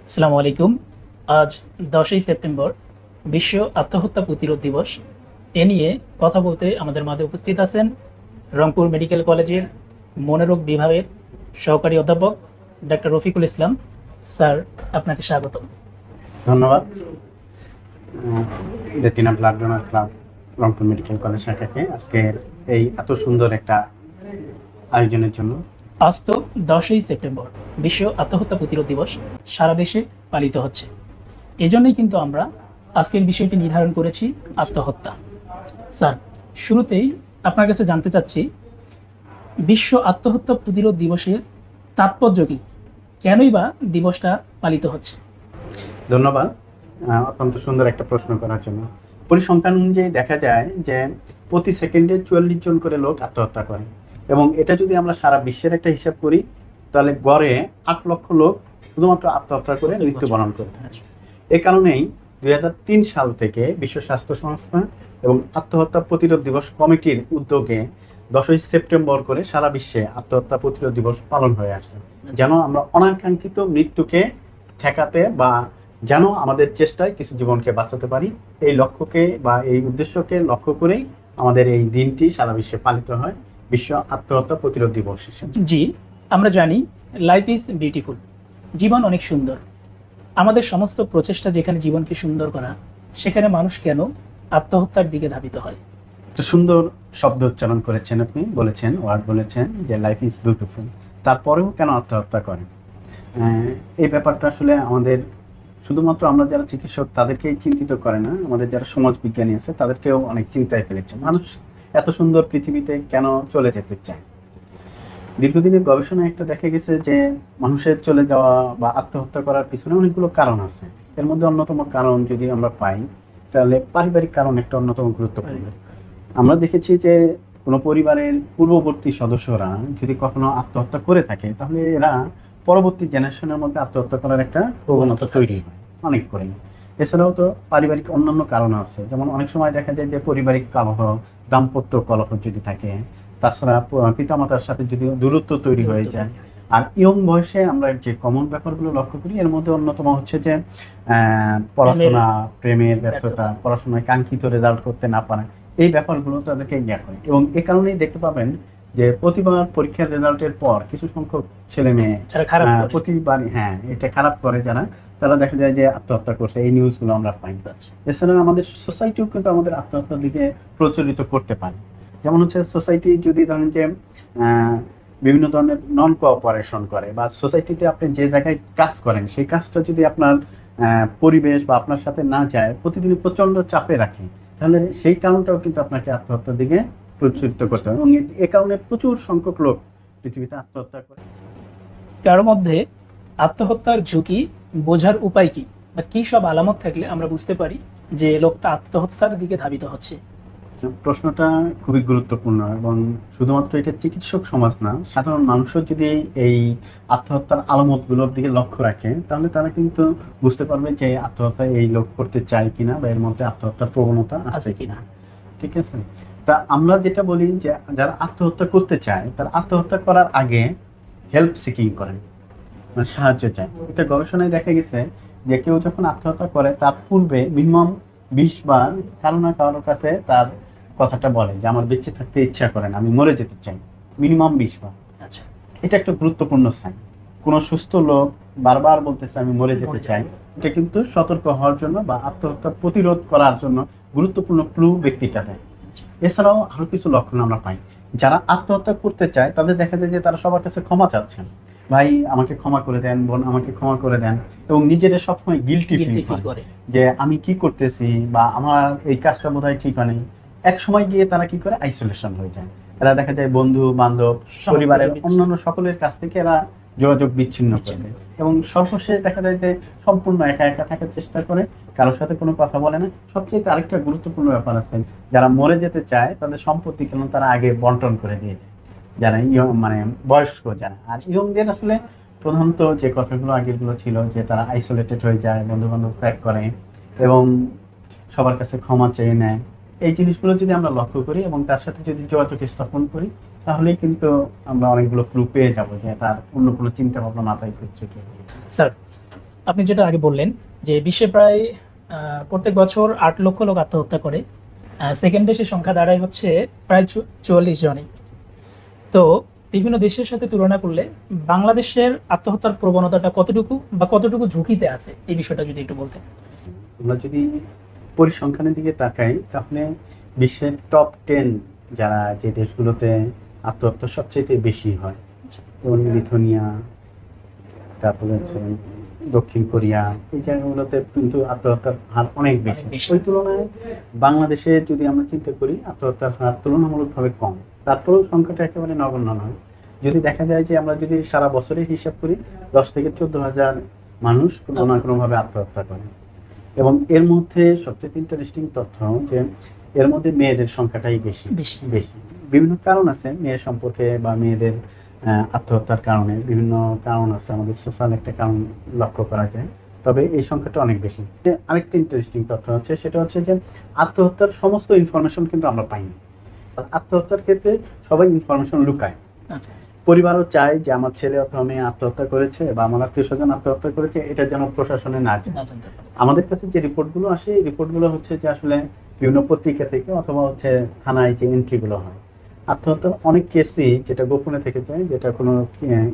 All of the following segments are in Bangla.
আসসালামু আলাইকুম। আজ 10ই সেপ্টেম্বর বিশ্ব আত্মহত্যা প্রতিরোধ দিবস। এ নিয়ে কথা বলতে আমাদের মাঝে উপস্থিত আছেন রংপুর মেডিকেল কলেজের মনোরোগ বিভাগের সহকারী অধ্যাপক ডাক্তার রফিকুল ইসলাম। স্যার, আপনাকে স্বাগতম। ধন্যবাদ Retina Blood Donor Club Rangpur Medical College শাখাকে আজকের এই এত সুন্দর একটা আয়োজনের জন্য। আজ তো 10ই সেপ্টেম্বর বিশ্ব আত্মহত্যা প্রতিরোধ দিবস সারা দেশে পালিত হচ্ছে। এজন্যই কিন্তু আমরা আজকের বিষয়টি নির্ধারণ করেছি আত্মহত্যা। স্যার, শুরুতেই আপনার কাছে জানতে চাচ্ছি, বিশ্ব আত্মহত্যা প্রতিরোধ দিবসের তাৎপর্য কী, কেনই বা দিবসটা পালিত হচ্ছে? ধন্যবাদ অত্যন্ত সুন্দর একটা প্রশ্ন করার জন্য। পরিসংখ্যান অনুযায়ী দেখা যায় যে প্রতি সেকেন্ডে 44 জন করে লোক আত্মহত্যা করে, এবং এটা যদি আমরা সারা বিশ্বের একটা হিসাব করি তাহলে গড়ে 8 লক্ষ লোক শুধুমাত্র আত্মহত্যা করে মৃত্যুবরণ করে। এ কারণেই 2003 সাল থেকে বিশ্ব স্বাস্থ্য সংস্থা এবং আত্মহত্যা প্রতিরোধ দিবস কমিটির উদ্যোগে 10ই সেপ্টেম্বর করে সারা বিশ্বে আত্মহত্যা প্রতিরোধ দিবস পালন হয়ে আসছে, যেন আমরা অনাকাঙ্ক্ষিত মৃত্যুকে ঠেকাতে বা যেন আমাদের চেষ্টায় কিছু জীবনকে বাঁচাতে পারি, এই লক্ষ্যকে বা এই উদ্দেশ্যকে লক্ষ্য করেই আমাদের এই দিনটি সারা বিশ্বে পালিত হয়, বিশ্ব আত্মহত্যা প্রতিরোধ দিবস হিসেবে। জি, আমরা জানি লাইফ ইজ বিউটিফুল, জীবন অনেক সুন্দর। আমাদের সমস্ত প্রচেষ্টা যেখানে জীবনকে সুন্দর করা, সেখানে মানুষ কেন আত্মহত্যার দিকে ধাবিত হয়? একটা সুন্দর শব্দ উচ্চারণ করেছেন আপনি, বলেছেন, ওয়ার্ড বলেছেন যে লাইফ ইজ বিউটিফুল, তারপরেও কেন আত্মহত্যা করেন? এই ব্যাপারটা আসলে আমাদের শুধুমাত্র আমরা যারা চিকিৎসক তাদেরকেই চিন্তিত করে না, আমাদের যারা সমাজ বিজ্ঞানী আছে তাদেরকেও অনেক চিন্তায় ফেলেছে। মানুষ এত সুন্দর পৃথিবীতে কেন চলে যেতে চায়? দীর্ঘদিনের গবেষণায় একটা দেখা গেছে যে মানুষের চলে যাওয়া বা আত্মহত্যা করার পিছনে অনেকগুলো কারণ আছে। এর মধ্যে অন্যতম কারণ যদি আমরা পাই তাহলে পারিবারিক কারণ একটা অন্যতম গুরুত্বপূর্ণ। আমরা দেখেছি যে কোনো পরিবারের পূর্ববর্তী সদস্যরা যদি কখনো আত্মহত্যা করে থাকে তাহলে এরা পরবর্তী জেনারেশনের মধ্যে আত্মহত্যা করার একটা প্রবণতা তৈরি হয় অনেক করে। এছাড়াও তো পারিবারিক অন্যান্য কারণ আছে, যেমন অনেক সময় দেখা যায় যে পারিবারিক কলহ, দাম্পত্য কলহ যদি থাকে, তাছাড়া পিতামাতার সাথে যদি দূরত্ব তৈরি হয়ে যায়। আর ইয়ং বয়সে আমরা যে কমন ব্যাপারগুলো লক্ষ্য করি এর মধ্যে অন্যতম হচ্ছে যে পড়াশোনা, প্রেমের ব্যর্থতা, পড়াশোনায় কাঙ্ক্ষিত রেজাল্ট করতে না পারা, এই ব্যাপারগুলো তাদেরকে ইয়া করে। এবং এ কারণেই দেখতে পাবেন যে প্রতিবার পরীক্ষার রেজাল্টের পর কিছু সংখ্যক ছেলে মেয়ে প্রতিবারই এটা খারাপ করে, যারা তারা দেখা যায় যে আত্মহত্যা করছে, এই নিউজগুলো আমরা পাই। এছাড়া আমাদের সোসাইটিও কিন্তু আমাদের আত্মহত্যার দিকে প্রচলিত করতে পারে। যেমন হচ্ছে সোসাইটি যদি ধরেন যে বিভিন্ন ধরনের নন কোঅপারেশন করে, বা সোসাইটিতে আপনি যে জায়গায় কাজ করেন সেই কাজটা যদি আপনার পরিবেশ বা আপনার সাথে না যায়, প্রতিদিন প্রচন্ড চাপে রাখে, তাহলে সেই কারণটাও কিন্তু আপনাকে আত্মহত্যার দিকে প্রচলিত করতে হবে। এবং এ কারণে প্রচুর সংখ্যক লোক পৃথিবীতে আত্মহত্যা করে। কার মধ্যে আত্মহত্যার ঝুঁকি বোঝার উপায় কি, বা কি সব আলামত থাকলে আমরা বুঝতে পারি যে লোকটা আত্মহত্যার দিকে ধাবিত হচ্ছে? প্রশ্নটা খুবই গুরুত্বপূর্ণ, এবং শুধুমাত্র এটা চিকিৎসক সমাজ না, সাধারণ মানুষও যদি এই আত্মহত্যার আলামতগুলোর দিকে লক্ষ্য রাখে তাহলে তারা কিন্তু বুঝতে পারবে যে আত্মহত্যা এই লোক করতে চায় কিনা, বা এর মধ্যে আত্মহত্যার প্রবণতা আছে কিনা। ঠিক আছে, তা আমরা যেটা বলি যে যারা আত্মহত্যা করতে চায় তারা আত্মহত্যা করার আগে হেল্প সিকিং করেন, মানে সাহায্য চায়। এটা গবেষণায় দেখা গেছে যে কেউ যখন আত্মহত্যা করে তার পূর্বে মিনিমাম 20 বার কারো না কারোর কাছে তার কথাটা বলে যে আমার বেঁচে থাকতে ইচ্ছা করে না, আমি মরে যেতে চাই, মিনিমাম 20 বার। আচ্ছা, এটা একটা গুরুত্বপূর্ণ সাইন। কোনো সুস্থ লোক বারবার বলতেছে আমি মরে যেতে চাই, এটা কিন্তু সতর্ক হওয়ার জন্য বা আত্মহত্যা প্রতিরোধ করার জন্য গুরুত্বপূর্ণ ক্লু ব্যক্তিটা দেয়। এছাড়াও আরো কিছু লক্ষণ আমরা পাই। যারা আত্মহত্যা করতে চায় তাদের দেখা যায় যে তারা সবার কাছে ক্ষমা চাচ্ছেন, ভাই আমাকে ক্ষমা করে দেন, বোন আমাকে ক্ষমা করে দেন, এবং নিজেরা সবসময় গিল্টি ফিল করে যে আমি কি করতেছি বা আমার এই কাজটা বোধহয় ঠিক হয়নি। এক সময় গিয়ে তারা কি করে, আইসোলেশন হয়ে যায়। এরা দেখা যায় বন্ধু বান্ধব, পরিবারের অন্যান্য সকলের কাছ থেকে এরা যোগাযোগ বিচ্ছিন্ন করে, এবং সর্বশেষ দেখা যায় যে সম্পূর্ণ একা একা থাকার চেষ্টা করে, কারোর সাথে কোনো কথা বলে না। সবচেয়ে আরেকটা গুরুত্বপূর্ণ ব্যাপার আছে, যারা মরে যেতে চায় তাদের সম্পত্তি কেন তারা আগে বন্টন করে দিয়ে যায়, যারা মানে বয়স্ক যারা। আর ইয়ংদের আসলে প্রধানত যে কথাগুলো আগেরগুলো ছিল যে তারা আইসোলেটেড হয়ে যায়, বন্ধু বান্ধব ত্যাগ করে এবং সবার কাছে ক্ষমা চেয়ে নেয়। এই জিনিসগুলো যদি আমরা লক্ষ্য করি এবং তার সাথে যদি যোগাযোগ স্থাপন করি তাহলেই কিন্তু আমরা অনেকগুলো ক্লু পেয়ে যাবো যে তার অন্য কোনো চিন্তা ভাবনা মাথায় ঘুরছে কি। স্যার, আপনি যেটা আগে বললেন যে বিশ্বে প্রায় প্রত্যেক বছর 8 লক্ষ লোক আত্মহত্যা করে, সেকেন্ড দেশের সংখ্যা দাঁড়ায় হচ্ছে প্রায় 44 জনই। তো বিভিন্ন দেশের সাথে তুলনা করলে বাংলাদেশের আত্মহত্যার প্রবণতাটা কতটুকু বা কতটুকু ঝুঁকিতে আছে, এই বিষয়টা যদি একটু বলতেন। আমরা যদি পরিসংখ্যানের দিকে তাকাই তাহলে বিশ্বের টপ 10 যারা যে দেশগুলোতে আত্মহত্যা সবচেয়ে বেশি হয়, যেমন লিথুয়ানিয়া, তারপরে হচ্ছে দক্ষিণ কোরিয়া, এই জায়গাগুলোতে কিন্তু আত্মহত্যার হার অনেক বেশি। ওই তুলনায় বাংলাদেশে যদি আমরা চিন্তা করি আত্মহত্যার হার তুলনামূলকভাবে কম, তারপরেও সংখ্যাটা একেবারে নগণ্য নয়। যদি দেখা যায় যে আমরা যদি সারা বছরের হিসাব করি 10 থেকে 14,000 মানুষ কোনো না কোনোভাবে আত্মহত্যা করে। এবং এর মধ্যে সবচেয়ে ইন্টারেস্টিং তথ্য যে এর মধ্যে মেয়েদের সংখ্যাটাই বেশি বেশি। বিভিন্ন কারণ আছে মেয়ে সম্পর্কে বা মেয়েদের আত্মহত্যার কারণে, বিভিন্ন কারণ আছে, আমাদের সোশ্যাল একটা কারণ লক্ষ্য করা যায়, তবে এই সংখ্যাটা অনেক বেশি। আরেকটা ইন্টারেস্টিং তথ্য হচ্ছে সেটা হচ্ছে যে আত্মহত্যার সমস্ত ইনফরমেশন কিন্তু আমরা পাইনি। আত্মহত্যার ক্ষেত্রে সবাই ইনফরমেশন লুকায়। পরিবারও চায় যে আমার ছেলে অথবা মেয়ে আত্মহত্যা করেছে বা আমার আত্মীয় স্বজন আত্মহত্যা করেছে, এটা যেন প্রশাসনে না যায়। আমাদের কাছে যে রিপোর্টগুলো আসে, এই রিপোর্টগুলো হচ্ছে যে আসলে বিভিন্ন পত্রিকা থেকে অথবা হচ্ছে থানায় যে এন্ট্রিগুলো হয়, আত্মহত্যার অনেক কেসই যেটা গোপনে থেকে যায়, যেটা কোনো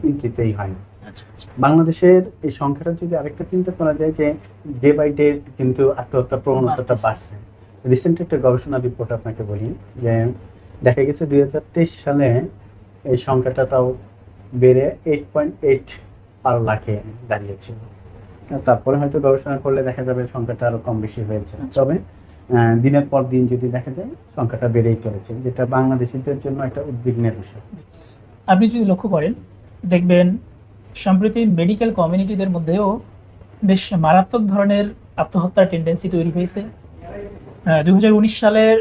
এন্ট্রিতেই হয় না। বাংলাদেশের এই সংখ্যাটা যদি আরেকটা চিন্তা করা যায় যে ডে বাই ডে কিন্তু আত্মহত্যার প্রবণতাটা বাড়ছে। রিসেন্ট একটা গবেষণা রিপোর্ট আপনাকে বলি যে দেখা গেছে 2023 সালে এই সংখ্যাটা তাও বেড়ে 8.8 পার লাখে দাঁড়িয়েছিল। তারপরে হয়তো গবেষণা করলে দেখা যাবে সংখ্যাটা আরো কম বেশি হয়েছে, তবে দিনের পর দিন যদি দেখা যায় সংখ্যাটা বেড়েই চলেছে, যেটা বাংলাদেশিদের জন্য একটা উদ্বিগ্নের বিষয়। আপনি যদি লক্ষ্য করেন দেখবেন সম্প্রতি মেডিকেল কমিউনিটিদের মধ্যেও বেশ মারাত্মক ধরনের আত্মহত্যার টেন্ডেন্সি তৈরি হয়েছে। 2019 সালের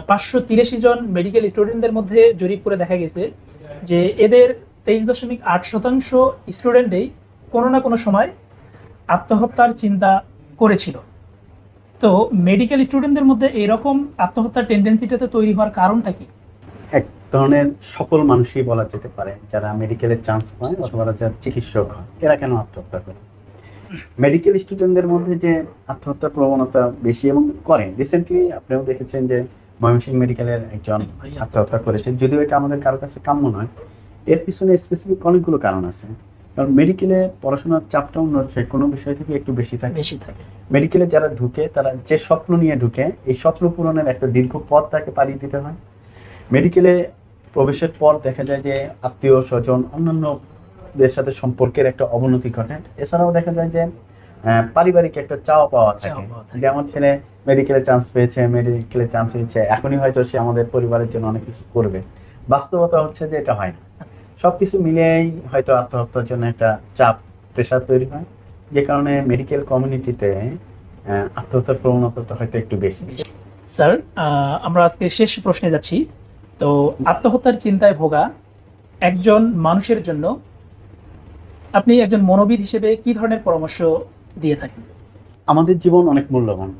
583 জন মেডিকেল স্টুডেন্টদের মধ্যে জরিপ করে দেখা গেছে যে এদের 23.8% স্টুডেন্টেই কোনো না কোনো সময় আত্মহত্যার চিন্তা করেছিল। তো মেডিকেল স্টুডেন্টদের মধ্যে এইরকম আত্মহত্যার টেন্ডেন্সিটাতে তৈরি হওয়ার কারণটা কি? এক ধরনের সফল মানুষই বলা যেতে পারে যারা মেডিকেলের চান্স পায় অথবা যারা চিকিৎসক হয়, এরা কেন আত্মহত্যা করে? মেডিকেল স্টুডেন্টদের মধ্যে যে আত্মহত্যার প্রবণতা বেশি এবং করে, রিসেন্টলি আপনিও দেখেছেন যে ময়মনসিংহ মেডিকেলের একজন আত্মহত্যা করেছেন, যদিও এটা আমাদের কারো কাছে কাম্য নয়। এর পিছনে স্পেসিফিক অনেকগুলো কারণ আছে। কারণ মেডিকেলে পড়াশোনার চাপটা অন্য কোনো বিষয় থেকে একটু বেশি থাকে। মেডিকেলে যারা ঢুকে তারা যে স্বপ্ন নিয়ে ঢুকে, এই স্বপ্ন পূরণের একটা দীর্ঘ পথ তাকে পাড়ি দিতে হয়। মেডিকেলে প্রবেশের পর দেখা যায় যে আত্মীয় স্বজন অন্যান্যদের সাথে সম্পর্কের একটা অবনতি ঘটে। এছাড়াও দেখা যায় যে পারিবারিক একটা চাওয়া পাওয়া থাকে, যে আমার ছেলে মেডিকেলে চান্স পেয়েছে, এখনই হয়তো সে আমাদের পরিবারের জন্য অনেক কিছু করবে। বাস্তবতা হচ্ছে যে এটা হয় না। সবকিছু মিলিয়েই হয়তো আত্মহত্যার জন্য একটা চাপ, প্রেশার তৈরি হয়, যে কারণে মেডিকেল কমিউনিটিতে আত্মহত্যার প্রবণতাটা হয়তো একটু বেশি। স্যার, আমরা আজকে শেষ প্রশ্নে যাচ্ছি। তো আত্মহত্যার চিন্তায় ভোগা একজন মানুষের জন্য আপনি একজন মনোবিদ হিসেবে কি ধরনের পরামর্শ দিয়ে থাকেন? আমাদের জীবন অনেক মূল্যবান।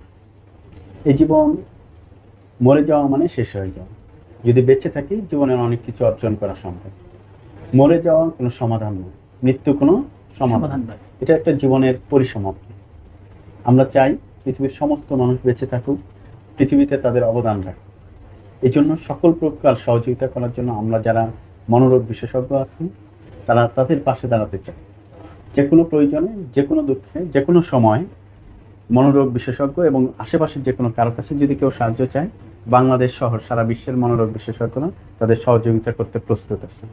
এই জীবন মরে যাওয়া মানে শেষ হয়ে যাওয়া। যদি বেঁচে থাকি জীবনের অনেক কিছু অর্জন করা সম্ভব। মরে যাওয়া কোনো সমাধান নয়, মৃত্যু কোনো সমাধান নয়, এটা একটা জীবনের পরিসমাপ্তি। আমরা চাই পৃথিবীর সমস্ত মানুষ বেঁচে থাকুক, পৃথিবীতে তাদের অবদান রাখুক। এই জন্য সকল প্রকার সহযোগিতা করার জন্য আমরা যারা মনোরোগ বিশেষজ্ঞ আছি তারা তাদের পাশে দাঁড়াতে চাই। যে কোনো প্রয়োজনে, যে কোনো দুঃখে, যে কোনো সময় মনোরোগ বিশেষজ্ঞ এবং আশেপাশের যে কোনো কারো কাছে যদি কেউ সাহায্য চায়, বাংলাদেশ সহ সারা বিশ্বের মনোরোগ বিশেষজ্ঞরা তাদের সহযোগিতা করতে প্রস্তুত আছে।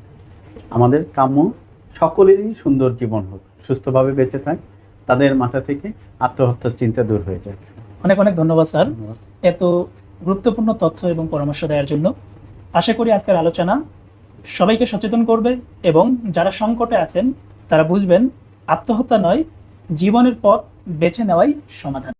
আমাদের কাম্য সকলেরই সুন্দর জীবন হোক, সুস্থভাবে বেঁচে থাক, তাদের মাথা থেকে আত্মহত্যার চিন্তা দূর হয়ে যায়। অনেক অনেক ধন্যবাদ স্যার এত গুরুত্বপূর্ণ তথ্য এবং পরামর্শ দেওয়ার জন্য। আশা করি আজকের আলোচনা সবাইকে সচেতন করবে এবং যারা সংকটে আছেন তারা বুঝবেন আত্মহত্যা নয়, জীবনের পথ বেছে নেওয়াই সমাধান।